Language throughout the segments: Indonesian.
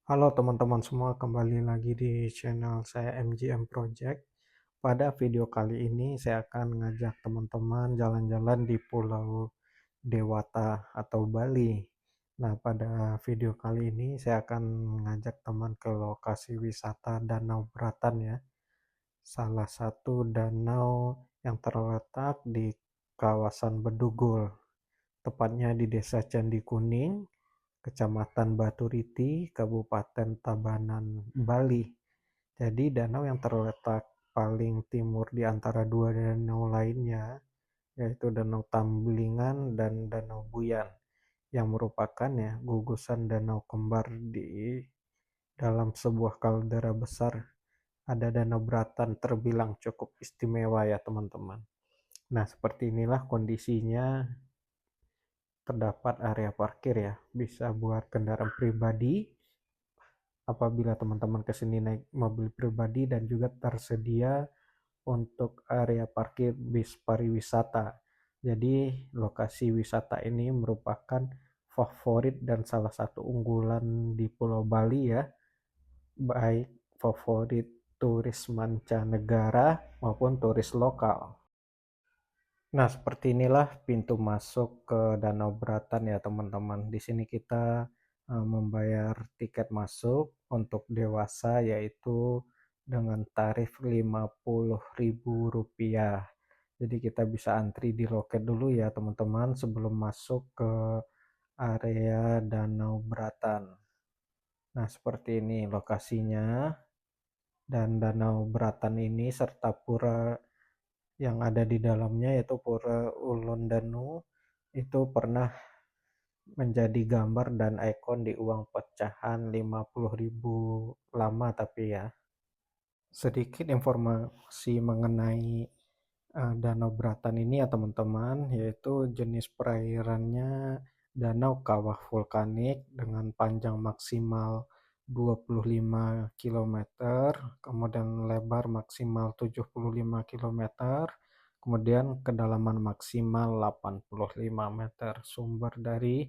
Halo teman-teman semua, kembali lagi di channel saya MGM Project. Pada video kali ini saya akan ngajak teman-teman jalan-jalan di Pulau Dewata atau Bali. Nah, pada video kali ini saya akan ngajak teman ke lokasi wisata Danau Beratan ya. Salah satu danau yang terletak di kawasan Bedugul, tepatnya di Desa Candi Kuning, Kecamatan Baturiti, Kabupaten Tabanan, Bali. Jadi danau yang terletak paling timur di antara dua danau lainnya, yaitu Danau Tamblingan dan Danau Buyan, yang merupakan ya gugusan danau kembar di dalam sebuah kaldera besar. Ada Danau Beratan terbilang cukup istimewa ya teman-teman. Nah, seperti inilah kondisinya. Terdapat area parkir ya, bisa buat kendaraan pribadi apabila teman-teman kesini naik mobil pribadi, dan juga tersedia untuk area parkir bis pariwisata. Jadi lokasi wisata ini merupakan favorit dan salah satu unggulan di Pulau Bali ya, baik favorit turis mancanegara maupun turis lokal. Nah, seperti inilah pintu masuk ke Danau Beratan ya teman-teman. Di sini kita membayar tiket masuk untuk dewasa, yaitu dengan tarif Rp50.000. Jadi kita bisa antri di loket dulu ya teman-teman sebelum masuk ke area Danau Beratan. Nah, seperti ini lokasinya. Dan Danau Beratan ini serta pura yang ada di dalamnya, yaitu Pura Ulun Danu, itu pernah menjadi gambar dan ikon di uang pecahan 50.000 lama. Tapi ya, sedikit informasi mengenai Danau Beratan ini ya teman-teman, yaitu jenis perairannya danau kawah vulkanik dengan panjang maksimal 25 km, kemudian lebar maksimal 75 km, kemudian kedalaman maksimal 85 meter. Sumber dari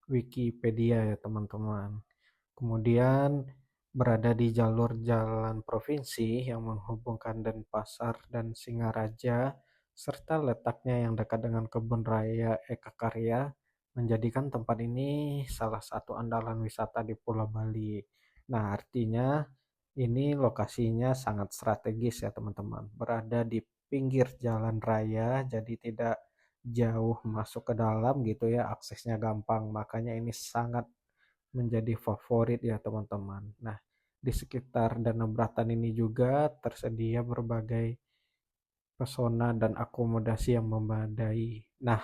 Wikipedia ya teman-teman. Kemudian berada di jalur jalan provinsi yang menghubungkan Denpasar dan Singaraja, serta letaknya yang dekat dengan Kebun Raya Eka Karya, menjadikan tempat ini salah satu andalan wisata di Pulau Bali. Nah, artinya ini lokasinya sangat strategis ya teman-teman. Berada di pinggir jalan raya, jadi tidak jauh masuk ke dalam gitu ya, aksesnya gampang. Makanya ini sangat menjadi favorit ya teman-teman. Nah, di sekitar Danau Beratan ini juga tersedia berbagai pesona dan akomodasi yang memadai. Nah,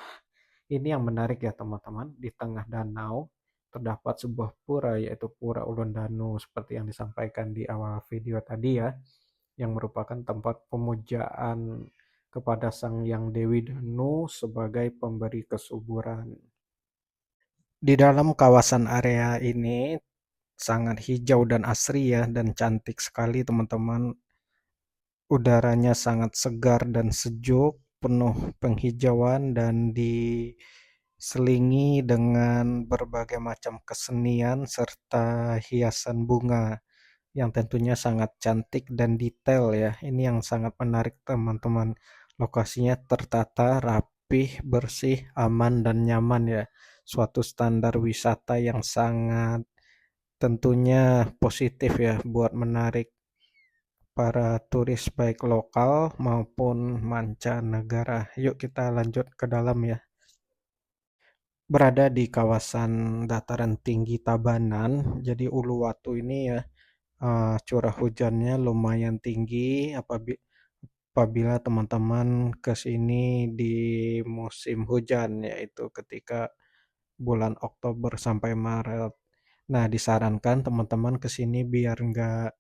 ini yang menarik ya teman-teman. Di tengah danau terdapat sebuah pura, yaitu Pura Ulun Danu, seperti yang disampaikan di awal video tadi ya, yang merupakan tempat pemujaan kepada Sang Yang Dewi Danu sebagai pemberi kesuburan. Di dalam kawasan area ini sangat hijau dan asri ya, dan cantik sekali teman-teman. Udaranya sangat segar dan sejuk, penuh penghijauan, dan diselingi dengan berbagai macam kesenian serta hiasan bunga yang tentunya sangat cantik dan detail ya. Ini yang sangat menarik teman-teman. Lokasinya tertata rapih, bersih, aman, dan nyaman ya. Suatu standar wisata yang sangat tentunya positif ya, buat menarik para turis baik lokal maupun mancanegara. Yuk kita lanjut ke dalam ya. Berada di kawasan dataran tinggi Tabanan, jadi Uluwatu ini ya, curah hujannya lumayan tinggi apabila teman-teman ke sini di musim hujan, yaitu ketika bulan Oktober sampai Maret. Nah, disarankan teman-teman ke sini biar nggak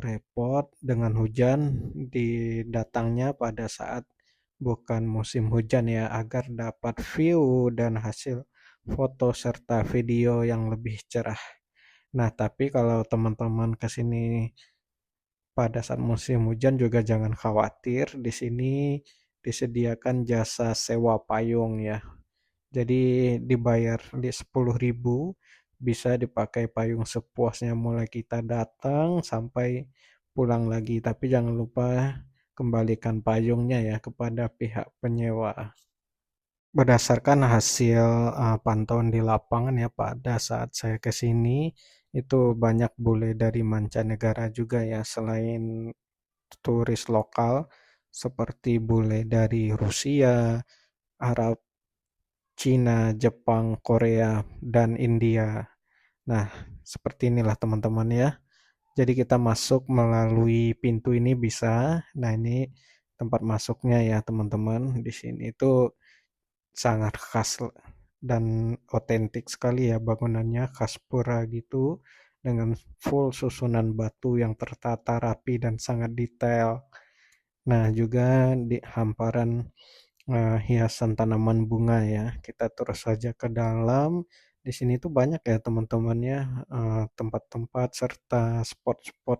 repot dengan hujan, didatangnya pada saat bukan musim hujan ya, agar dapat view dan hasil foto serta video yang lebih cerah. Nah, tapi kalau teman-teman ke sini pada saat musim hujan juga jangan khawatir, di sini disediakan jasa sewa payung ya. Jadi dibayar di 10.000, bisa dipakai payung sepuasnya mulai kita datang sampai pulang lagi. Tapi jangan lupa kembalikan payungnya ya kepada pihak penyewa. Berdasarkan hasil pantauan di lapangan ya pada saat saya ke sini, itu banyak bule dari mancanegara juga ya selain turis lokal seperti bule dari Rusia, Arab, Cina, Jepang, Korea, dan India. Nah, seperti inilah teman-teman ya. Jadi kita masuk melalui pintu ini bisa. Nah, ini tempat masuknya ya teman-teman. Di sini itu sangat khas dan otentik sekali ya bangunannya, khas pura gitu dengan full susunan batu yang tertata rapi dan sangat detail. Nah, juga di hamparan hiasan tanaman bunga ya. Kita terus saja ke dalam. Di sini tuh banyak ya teman-teman ya, tempat-tempat serta spot-spot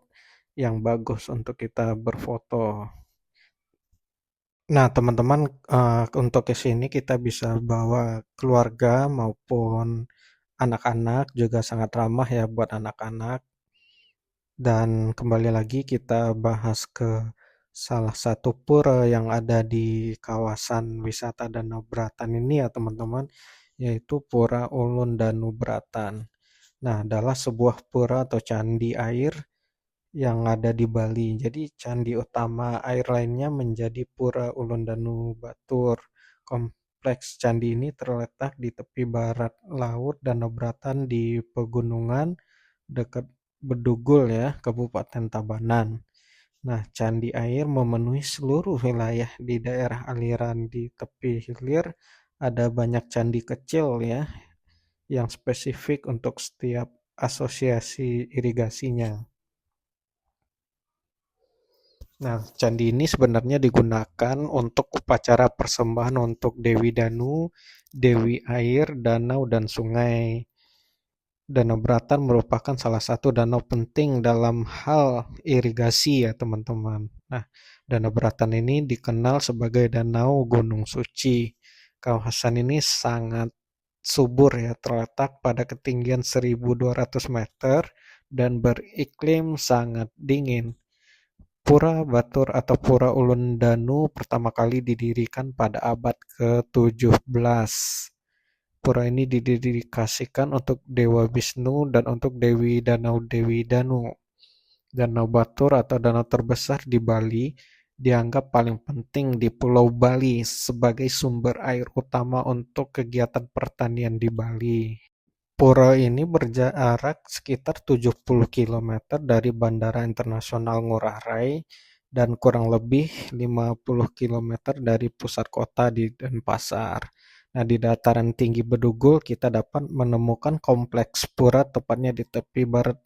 yang bagus untuk kita berfoto. Nah, teman-teman, untuk ke sini kita bisa bawa keluarga maupun anak-anak, juga sangat ramah ya buat anak-anak. Dan kembali lagi kita bahas ke salah satu pura yang ada di kawasan wisata Danau Beratan ini ya teman-teman, yaitu Pura Ulun Danu Beratan. Nah, adalah sebuah pura atau candi air yang ada di Bali. Jadi candi utama air lainnya menjadi Pura Ulundanu Batur. Kompleks candi ini terletak di tepi barat laut Danau Beratan di pegunungan dekat Bedugul ya, Kabupaten Tabanan. Nah, candi air memenuhi seluruh wilayah di daerah aliran di tepi hilir. Ada banyak candi kecil ya, yang spesifik untuk setiap asosiasi irigasinya. Nah, candi ini sebenarnya digunakan untuk upacara persembahan untuk Dewi Danu, Dewi Air, Danau, dan Sungai. Danau Beratan merupakan salah satu danau penting dalam hal irigasi ya teman-teman. Nah, Danau Beratan ini dikenal sebagai Danau Gunung Suci. Kawasan ini sangat subur ya, terletak pada ketinggian 1.200 meter dan beriklim sangat dingin. Pura Batur atau Pura Ulun Danu pertama kali didirikan pada abad ke-17. Pura ini didedikasikan untuk Dewa Wisnu dan untuk Dewi Danau Dewi Danu. Danau Batur atau danau terbesar di Bali dianggap paling penting di Pulau Bali sebagai sumber air utama untuk kegiatan pertanian di Bali. Pura ini berjarak sekitar 70 kilometer dari Bandara Internasional Ngurah Rai dan kurang lebih 50 kilometer dari pusat kota di Denpasar. Nah, di dataran tinggi Bedugul kita dapat menemukan kompleks pura tepatnya di tepi barat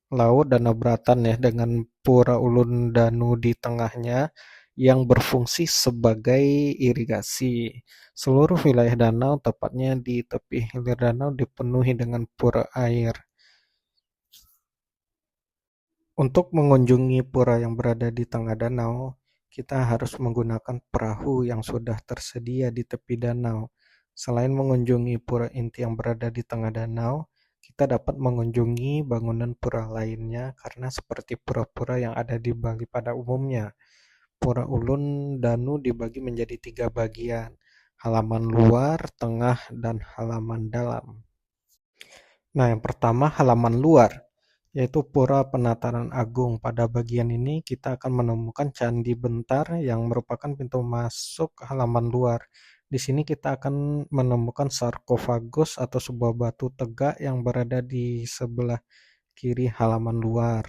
laut Danau Beratan ya dengan Pura Ulun Danu di tengahnya yang berfungsi sebagai irigasi. Seluruh wilayah danau, tepatnya di tepi hilir danau, dipenuhi dengan pura air. Untuk mengunjungi pura yang berada di tengah danau, kita harus menggunakan perahu yang sudah tersedia di tepi danau. Selain mengunjungi pura inti yang berada di tengah danau, kita dapat mengunjungi bangunan pura lainnya karena seperti pura-pura yang ada di Bali pada umumnya. Pura Ulun Danu dibagi menjadi 3 bagian, halaman luar, tengah, dan halaman dalam. Nah, yang pertama halaman luar, yaitu Pura Penataran Agung. Pada bagian ini kita akan menemukan Candi Bentar yang merupakan pintu masuk halaman luar. Di sini kita akan menemukan sarkofagus atau sebuah batu tegak yang berada di sebelah kiri halaman luar.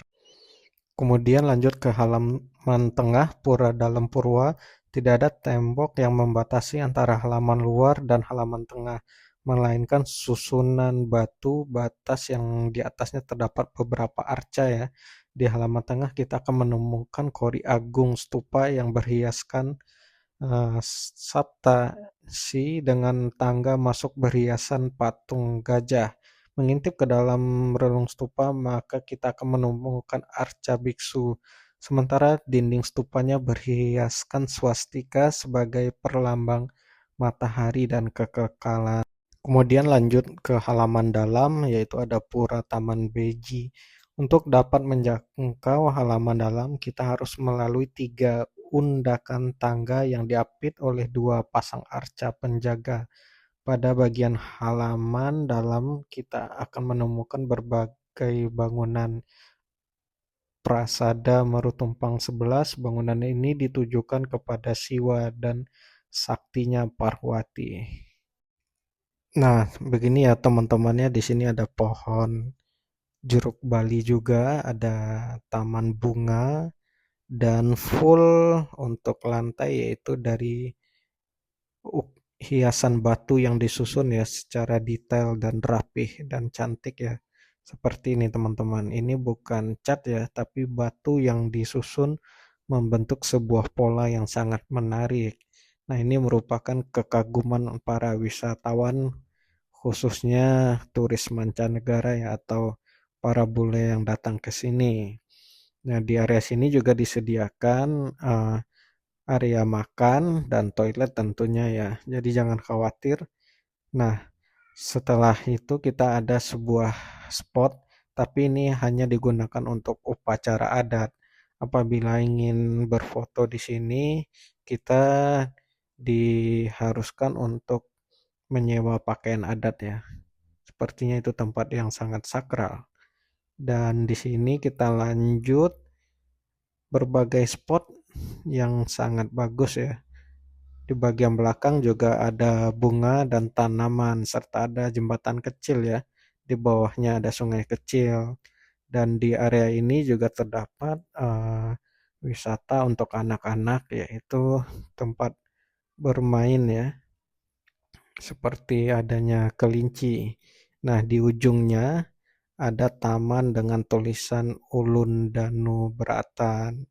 Kemudian lanjut ke halaman tengah Pura Dalam Purwa, tidak ada tembok yang membatasi antara halaman luar dan halaman tengah, melainkan susunan batu batas yang di atasnya terdapat beberapa arca ya. Di halaman tengah kita akan menemukan kori agung stupa yang berhiaskan Sabta Si dengan tangga masuk berhiasan patung gajah. Mengintip ke dalam relung stupa, maka kita akan menemukan arca biksu. Sementara dinding stupanya berhiaskan swastika sebagai perlambang matahari dan kekekalan. Kemudian lanjut ke halaman dalam, yaitu ada Pura Taman Beji. Untuk dapat menjangkau halaman dalam, kita harus melalui 3 undakan tangga yang diapit oleh 2 pasang arca penjaga. Pada bagian halaman dalam, kita akan menemukan berbagai bangunan Prasada Merutumpang 11. Bangunan ini ditujukan kepada Siwa dan saktinya Parwati. Nah, begini ya teman-temannya, di sini ada pohon jeruk bali juga, ada taman bunga, dan full untuk lantai yaitu dari hiasan batu yang disusun ya secara detail dan rapih dan cantik ya. Seperti ini teman-teman. Ini bukan cat ya, tapi batu yang disusun membentuk sebuah pola yang sangat menarik. Nah, ini merupakan kekaguman para wisatawan, khususnya turis mancanegara ya, atau para bule yang datang ke sini. Nah, di area sini juga disediakan area makan dan toilet tentunya ya. Jadi jangan khawatir. Nah, setelah itu kita ada sebuah spot, tapi ini hanya digunakan untuk upacara adat. Apabila ingin berfoto di sini, kita diharuskan untuk menyewa pakaian adat ya. Sepertinya itu tempat yang sangat sakral. Dan di sini kita lanjut berbagai spot yang sangat bagus ya. Di bagian belakang juga ada bunga dan tanaman serta ada jembatan kecil ya. Di bawahnya ada sungai kecil. Dan di area ini juga terdapat wisata untuk anak-anak, yaitu tempat bermain ya. Seperti adanya kelinci. Nah, di ujungnya ada taman dengan tulisan Ulun Danu Beratan.